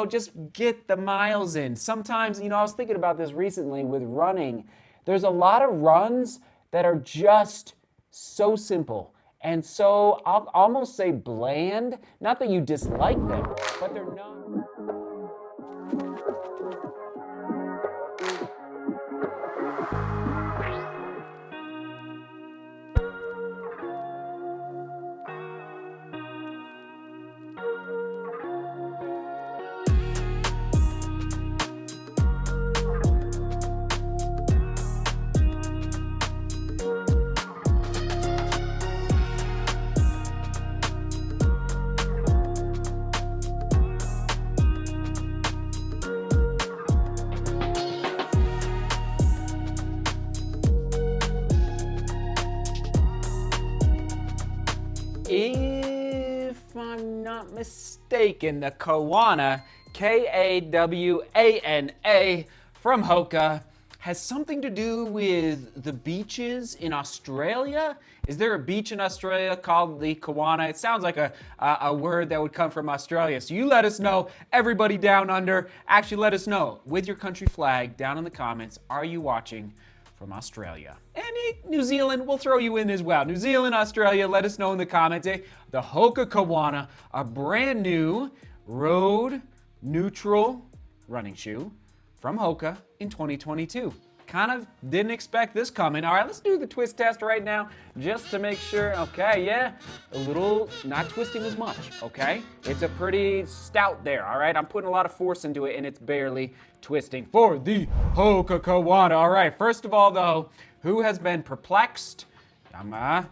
Just get the miles in. Sometimes, I was thinking about this recently with running. There's a lot of runs that are just so simple and so, I'll almost say bland. Not that you dislike them, but they're not. If I'm not mistaken, the Kawana, Kawana, from Hoka, has something to do with the beaches in Australia. Is there a beach in Australia called the Kawana? It sounds like a word that would come from Australia. So you let us know, everybody down under. Actually, let us know with your country flag down in the comments. Are you watching from Australia? And New Zealand, we'll throw you in as well. New Zealand, Australia, let us know in the comments. The Hoka Kawana, a brand new road neutral running shoe from Hoka in 2022. Kind of didn't expect this coming. All right, let's do the twist test right now just to make sure. Okay, yeah, a little not twisting as much, okay? It's a pretty stout there, all right? I'm putting a lot of force into it and it's barely twisting for the Hoka Kawana. All right, first of all though, who has been perplexed?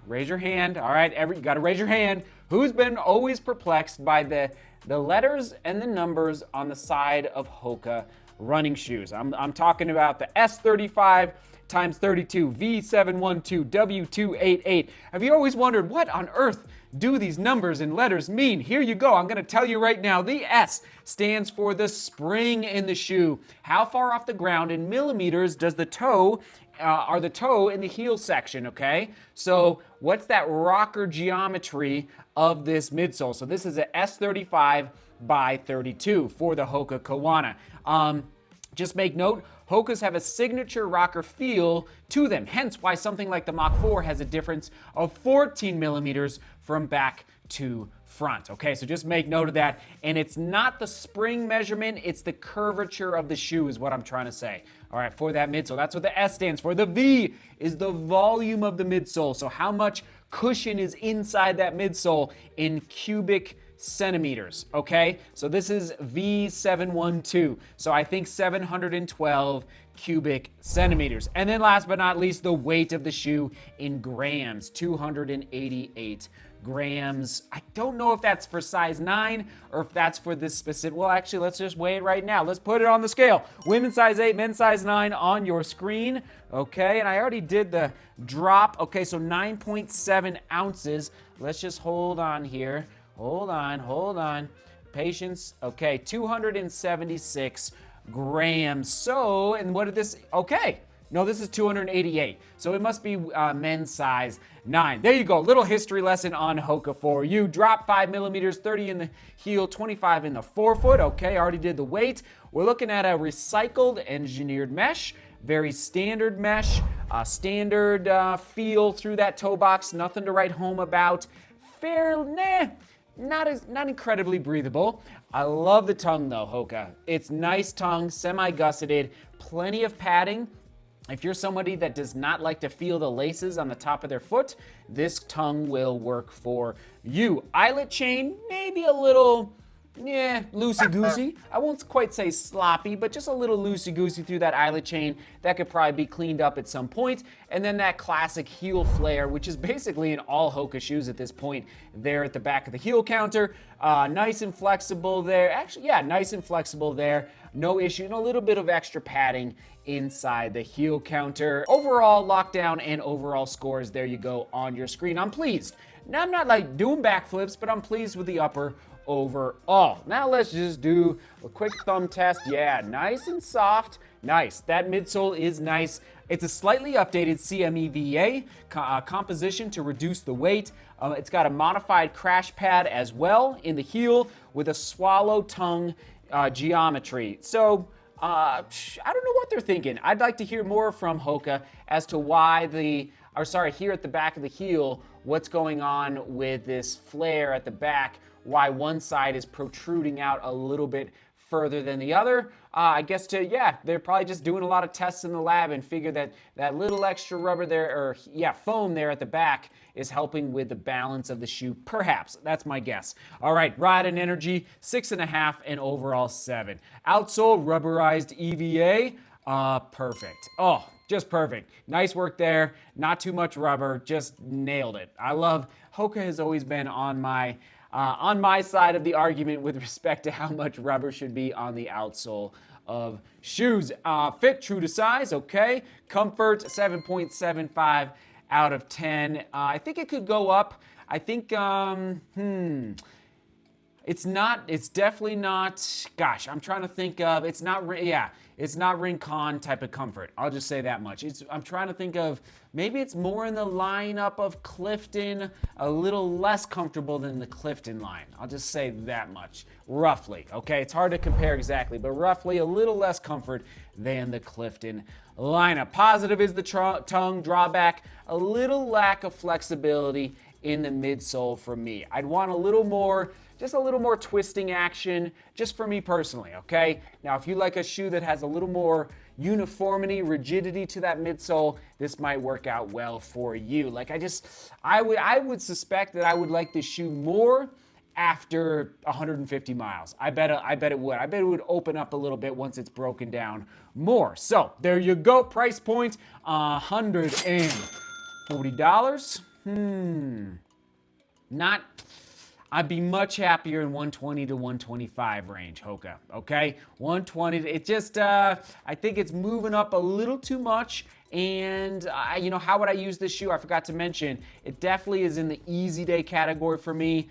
Raise your hand. All right, you gotta raise your hand. Who's been always perplexed by the letters and the numbers on the side of Hoka running shoes? I'm talking about the S35 times 32, V712, W288. Have you always wondered what on earth do these numbers and letters mean? Here you go. I'm going to tell you right now. The S stands for the spring in the shoe. How far off the ground in millimeters does the toe are the toe in the heel section, okay? So what's that rocker geometry of this midsole? So this is a S35 by 32 for the Hoka Kawana. Just make note, Hokas have a signature rocker feel to them, hence why something like the Mach 4 has a difference of 14 millimeters from back to front. Okay, so just make note of that. And it's not the spring measurement, it's the curvature of the shoe is what I'm trying to say. All right, for that midsole, that's what the S stands for. The V is the volume of the midsole. So how much cushion is inside that midsole in cubic centimeters, okay? So this is V712. So I think 712 cubic centimeters. And then last but not least, the weight of the shoe in grams, 288 grams. I don't know if that's for size 9 or if that's for this specific. Well, actually, let's just weigh it right now. Let's put it on the scale. Women's size 8, men's size 9 on your screen. Okay, and I already did the drop. Okay, so 9.7 ounces. Let's just hold on here. Hold on. Patience. Okay, 276 grams. So, and what did this, okay. No, this is 288. So it must be men's size 9. There you go. Little history lesson on Hoka for you. Drop 5 millimeters, 30 in the heel, 25 in the forefoot. Okay, already did the weight. We're looking at a recycled engineered mesh. Very standard mesh. Standard feel through that toe box. Nothing to write home about. Not incredibly breathable. I love the tongue though, Hoka. It's nice tongue, semi-gusseted, plenty of padding. If you're somebody that does not like to feel the laces on the top of their foot, this tongue will work for you. Eyelet chain, maybe a little, loosey-goosey. I won't quite say sloppy, but just a little loosey-goosey through that eyelet chain. That could probably be cleaned up at some point. And then that classic heel flare, which is basically in all Hoka shoes at this point, there at the back of the heel counter. Nice and flexible there. Actually, yeah, nice and flexible there. No issue. And a little bit of extra padding inside the heel counter. Overall lockdown and overall scores, there you go on your screen. I'm pleased. Now, I'm not like doing backflips, but I'm pleased with the upper overall. Now let's just do a quick thumb test. Yeah, nice and soft. Nice. That midsole is nice. It's a slightly updated CMEVA composition to reduce the weight. It's got a modified crash pad as well in the heel with a swallow tongue geometry. So I don't know what they're thinking. I'd like to hear more from Hoka as to why here at the back of the heel, what's going on with this flare at the back, why one side is protruding out a little bit further than the other. I guess they're probably just doing a lot of tests in the lab and figure that little extra rubber there, foam there at the back is helping with the balance of the shoe. Perhaps, that's my guess. All right, ride and energy, 6.5 and overall 7. Outsole, rubberized EVA, perfect. Oh, just perfect. Nice work there. Not too much rubber, just nailed it. Hoka has always been on my side of the argument with respect to how much rubber should be on the outsole of shoes. Fit, true to size, okay. Comfort, 7.75 out of 10. I think it could go up. I think, it's definitely not, I'm trying to think of, it's not Rincon type of comfort. I'll just say that much. I'm trying to think of, maybe it's more in the lineup of Clifton, a little less comfortable than the Clifton line. I'll just say that much, roughly, okay? It's hard to compare exactly, but roughly a little less comfort than the Clifton lineup. Positive is the tongue. Drawback, a little lack of flexibility in the midsole for me. I'd want just a little more twisting action, just for me personally, okay? Now, if you like a shoe that has a little more uniformity, rigidity to that midsole, this might work out well for you. I would suspect that I would like this shoe more after 150 miles. I bet it would. I bet it would open up a little bit once it's broken down more. So, there you go. Price point, $140. I'd be much happier in 120 to 125 range, Hoka, okay? 120, it just, I think it's moving up a little too much, and, how would I use this shoe? I forgot to mention, it definitely is in the easy day category for me.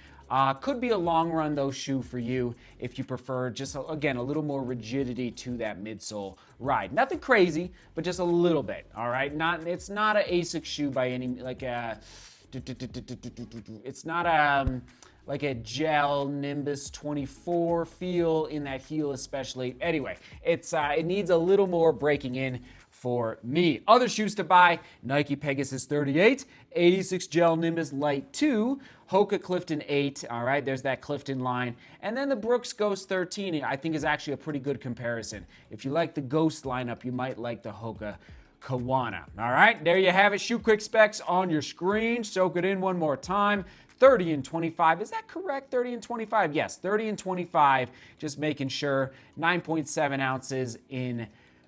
Could be a long run, though, shoe for you if you prefer just, again, a little more rigidity to that midsole ride. Nothing crazy, but just a little bit, all right? It's not an ASIC shoe by any, it's not like a gel Nimbus 24 feel in that heel especially. Anyway, it needs a little more breaking in for me. Other shoes to buy, Nike Pegasus 38, 86 Gel Nimbus Light 2, Hoka Clifton 8, all right, there's that Clifton line, and then the Brooks Ghost 13, I think is actually a pretty good comparison. If you like the Ghost lineup, you might like the Hoka Kawana. All right, there you have it. Shoe quick specs on your screen. Soak it in one more time. 30 and 25. Is that correct? 30 and 25? Yes, 30 and 25. Just making sure. 9.7 ounces in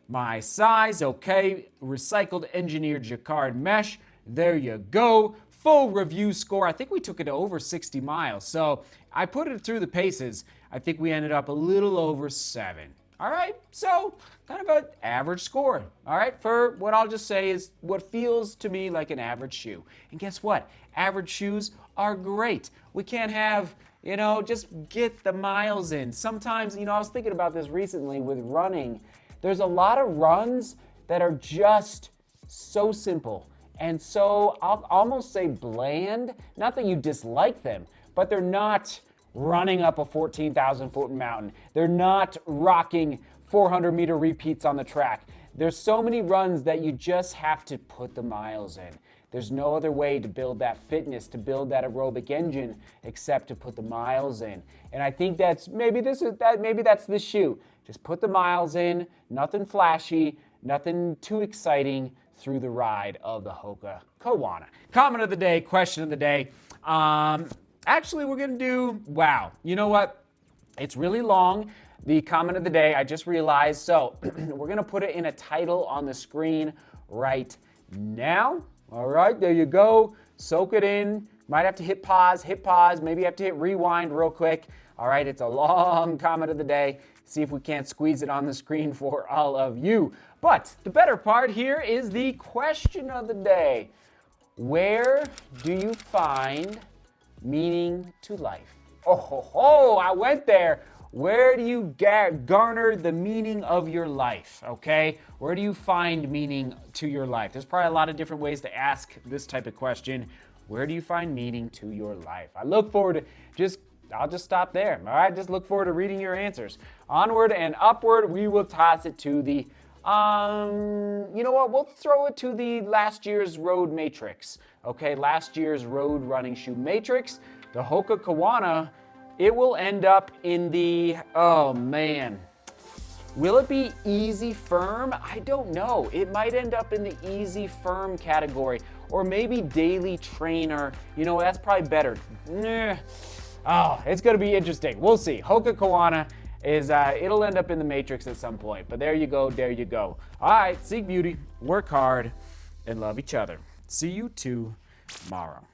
my size. Okay. Recycled engineered jacquard mesh. There you go. Full review score. I think we took it to over 60 miles. So I put it through the paces. I think we ended up a little over 7. All right, so kind of an average score, all right, for what I'll just say is what feels to me like an average shoe. And guess what? Average shoes are great. We can't have, just get the miles in. Sometimes, I was thinking about this recently with running. There's a lot of runs that are just so simple and so, I'll almost say bland. Not that you dislike them, but they're not running up a 14,000 foot mountain. They're not rocking 400-meter repeats on the track. There's so many runs that you just have to put the miles in. There's no other way to build that fitness, to build that aerobic engine, except to put the miles in. And I think maybe that's this shoe. Just put the miles in, nothing flashy, nothing too exciting through the ride of the Hoka Kawana. Comment of the day, question of the day. Actually, we're going to do, wow, you know what? It's really long, the comment of the day, I just realized. So we're going to put it in a title on the screen right now. All right, there you go. Soak it in. Might have to hit pause, maybe you have to hit rewind real quick. All right, it's a long comment of the day. See if we can't squeeze it on the screen for all of you. But the better part here is the question of the day. Where do you find meaning to life? I went there. Where do you garner the meaning of your life, okay? Where do you find meaning to your life? There's probably a lot of different ways to ask this type of question. Where do you find meaning to your life? I look forward to just I'll just stop there. All right, just look forward to reading your answers. Onward and upward, we will toss it to the, you know what? We'll throw it to the last year's road matrix. Okay, last year's road running shoe matrix. The Hoka Kawana, it will end up in the, oh man. Will it be easy firm? I don't know. It might end up in the easy firm category, or maybe daily trainer. You know, that's probably better. Oh, it's gonna be interesting. We'll see. Hoka Kawana is, it'll end up in the matrix at some point, but there you go, there you go. All right, seek beauty, work hard, and love each other. See you tomorrow.